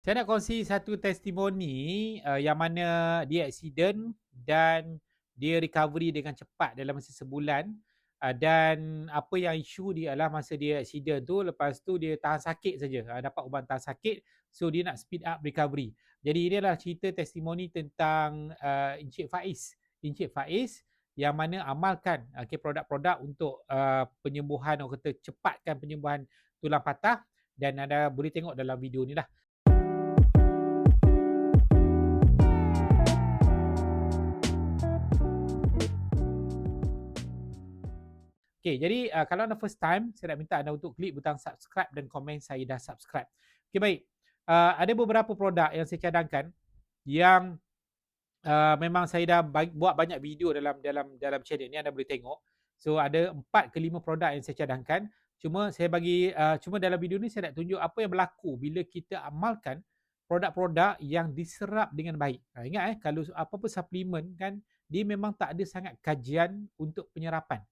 Saya nak kongsi satu testimoni yang mana dia accident dan dia recovery dengan cepat dalam masa sebulan. Dan apa yang isu dia adalah masa dia accident tu, lepas tu dia tahan sakit saja, dapat ubat tahan sakit, so dia nak speed up recovery. Jadi ini adalah cerita testimoni tentang Encik Faiz. Encik Faiz yang mana amalkan produk-produk untuk penyembuhan, orang kata cepatkan penyembuhan tulang patah, dan ada boleh tengok dalam video ni lah. Okay, jadi kalau anda first time, saya nak minta anda untuk klik butang subscribe dan komen saya dah subscribe. Okay, baik. Ada beberapa produk yang saya cadangkan yang memang saya dah buat banyak video dalam channel ni, anda boleh tengok. So ada 4 ke 5 produk yang saya cadangkan. Cuma saya cuma dalam video ni saya nak tunjuk apa yang berlaku bila kita amalkan produk-produk yang diserap dengan baik. Ingat kalau apa-apa suplemen kan, dia memang tak ada sangat kajian untuk penyerapan.